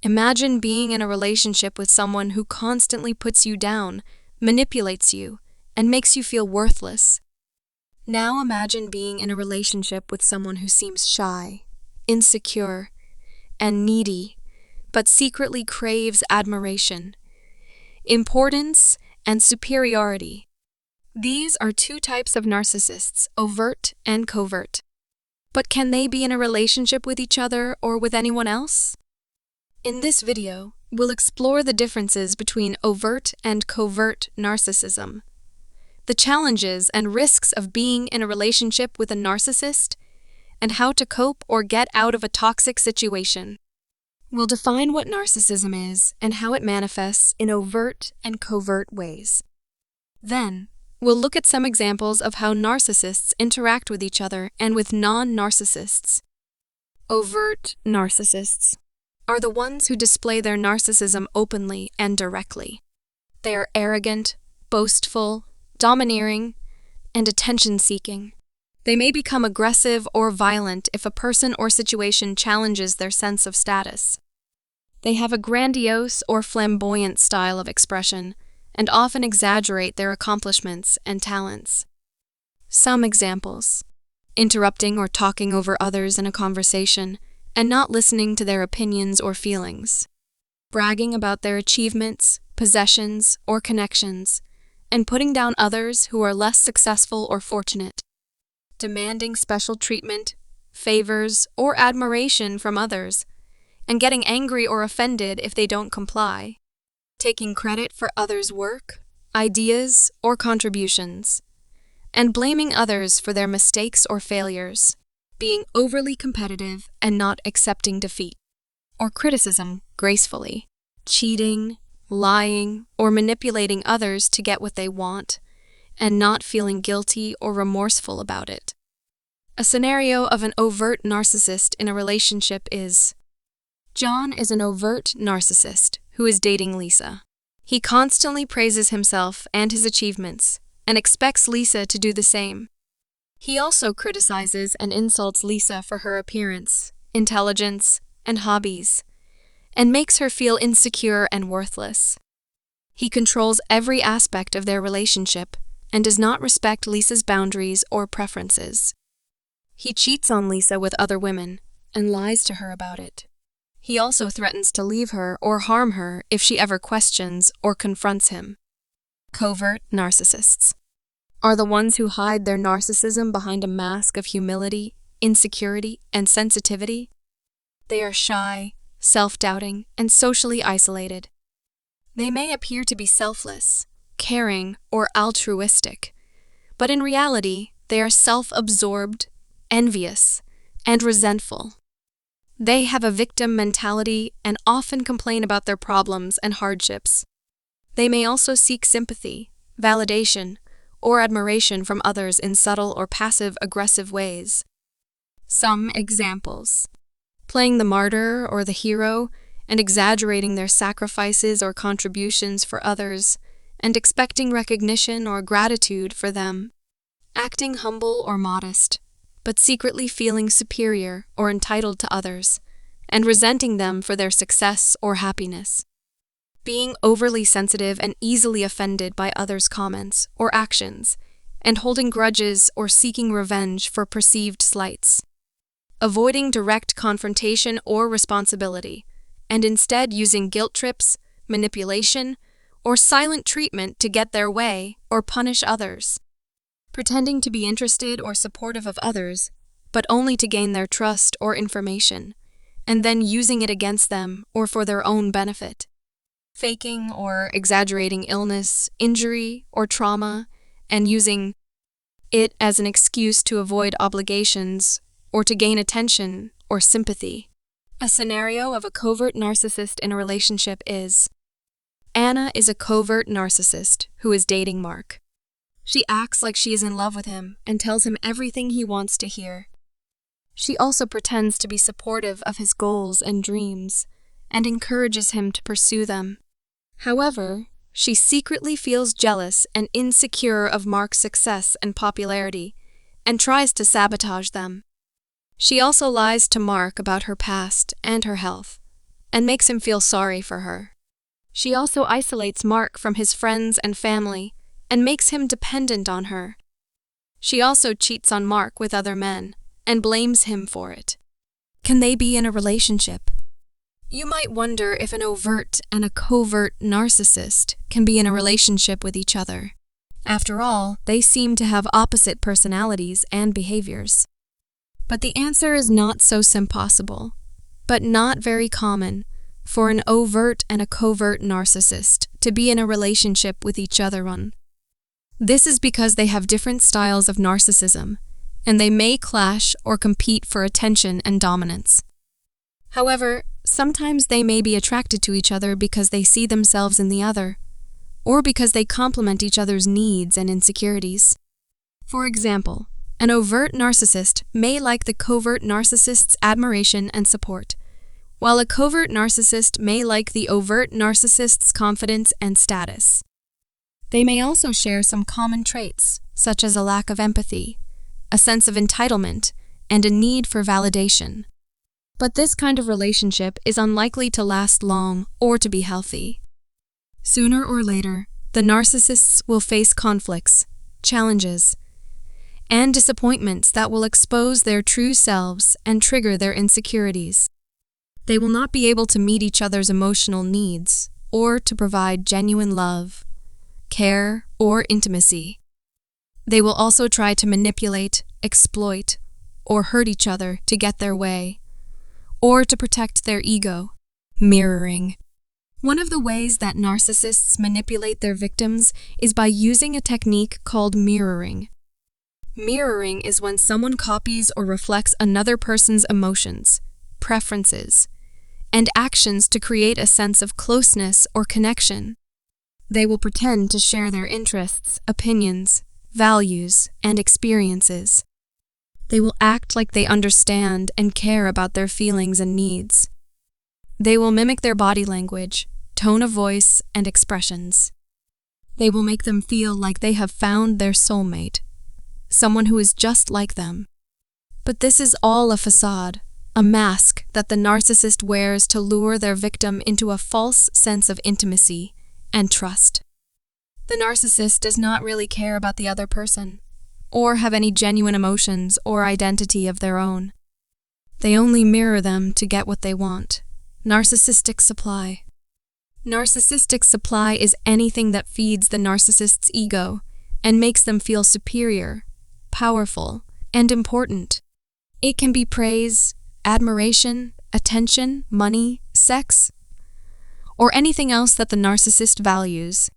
Imagine being in a relationship with someone who constantly puts you down, manipulates you, and makes you feel worthless. Now imagine being in a relationship with someone who seems shy, insecure, and needy, but secretly craves admiration, importance, and superiority. These are two types of narcissists, overt and covert. But can they be in a relationship with each other or with anyone else? In this video, we'll explore the differences between overt and covert narcissism, the challenges and risks of being in a relationship with a narcissist, and how to cope or get out of a toxic situation. We'll define what narcissism is and how it manifests in overt and covert ways. Then, we'll look at some examples of how narcissists interact with each other and with non-narcissists. Overt narcissists are the ones who display their narcissism openly and directly. They are arrogant, boastful, domineering, and attention-seeking. They may become aggressive or violent if a person or situation challenges their sense of status. They have a grandiose or flamboyant style of expression and often exaggerate their accomplishments and talents. Some examples: interrupting or talking over others in a conversation and not listening to their opinions or feelings, bragging about their achievements, possessions, or connections, and putting down others who are less successful or fortunate, demanding special treatment, favors, or admiration from others, and getting angry or offended if they don't comply, taking credit for others' work, ideas, or contributions, and blaming others for their mistakes or failures, being overly competitive and not accepting defeat or criticism gracefully, cheating, lying, or manipulating others to get what they want, and not feeling guilty or remorseful about it. A scenario of an overt narcissist in a relationship is: John is an overt narcissist who is dating Lisa. He constantly praises himself and his achievements and expects Lisa to do the same. He also criticizes and insults Lisa for her appearance, intelligence, and hobbies, and makes her feel insecure and worthless. He controls every aspect of their relationship and does not respect Lisa's boundaries or preferences. He cheats on Lisa with other women and lies to her about it. He also threatens to leave her or harm her if she ever questions or confronts him. Covert narcissists are the ones who hide their narcissism behind a mask of humility, insecurity, and sensitivity. They are shy, self-doubting, and socially isolated. They may appear to be selfless, caring, or altruistic, but in reality, they are self-absorbed, envious, and resentful. They have a victim mentality and often complain about their problems and hardships. They may also seek sympathy, validation, or admiration from others in subtle or passive-aggressive ways. Some examples: playing the martyr or the hero and exaggerating their sacrifices or contributions for others and expecting recognition or gratitude for them. Acting humble or modest, but secretly feeling superior or entitled to others, and resenting them for their success or happiness. Being overly sensitive and easily offended by others' comments or actions, and holding grudges or seeking revenge for perceived slights. Avoiding direct confrontation or responsibility, and instead using guilt trips, manipulation, or silent treatment to get their way or punish others. Pretending to be interested or supportive of others, but only to gain their trust or information, and then using it against them or for their own benefit. Faking or exaggerating illness, injury, or trauma, and using it as an excuse to avoid obligations or to gain attention or sympathy. A scenario of a covert narcissist in a relationship is: Anna is a covert narcissist who is dating Mark. She acts like she is in love with him and tells him everything he wants to hear. She also pretends to be supportive of his goals and dreams and encourages him to pursue them. However, she secretly feels jealous and insecure of Mark's success and popularity and tries to sabotage them. She also lies to Mark about her past and her health, and makes him feel sorry for her. She also isolates Mark from his friends and family and makes him dependent on her. She also cheats on Mark with other men and blames him for it. Can they be in a relationship? You might wonder if an overt and a covert narcissist can be in a relationship with each other. After all, they seem to have opposite personalities and behaviors. But the answer is not so impossible, but not very common, for an overt and a covert narcissist to be in a relationship with each other on. This is because they have different styles of narcissism, and they may clash or compete for attention and dominance. However, sometimes they may be attracted to each other because they see themselves in the other, or because they complement each other's needs and insecurities. For example, an overt narcissist may like the covert narcissist's admiration and support, while a covert narcissist may like the overt narcissist's confidence and status. They may also share some common traits, such as a lack of empathy, a sense of entitlement, and a need for validation. But this kind of relationship is unlikely to last long or to be healthy. Sooner or later, the narcissists will face conflicts, challenges, and disappointments that will expose their true selves and trigger their insecurities. They will not be able to meet each other's emotional needs or to provide genuine love, care, or intimacy. They will also try to manipulate, exploit, or hurt each other to get their way, or to protect their ego. Mirroring. One of the ways that narcissists manipulate their victims is by using a technique called mirroring. Mirroring is when someone copies or reflects another person's emotions, preferences, and actions to create a sense of closeness or connection. They will pretend to share their interests, opinions, values, and experiences. They will act like they understand and care about their feelings and needs. They will mimic their body language, tone of voice, and expressions. They will make them feel like they have found their soulmate, someone who is just like them. But this is all a facade, a mask that the narcissist wears to lure their victim into a false sense of intimacy and trust. The narcissist does not really care about the other person, or have any genuine emotions or identity of their own. They only mirror them to get what they want. Narcissistic supply. Narcissistic supply is anything that feeds the narcissist's ego and makes them feel superior, powerful, and important. It can be praise, admiration, attention, money, sex, or anything else that the narcissist values.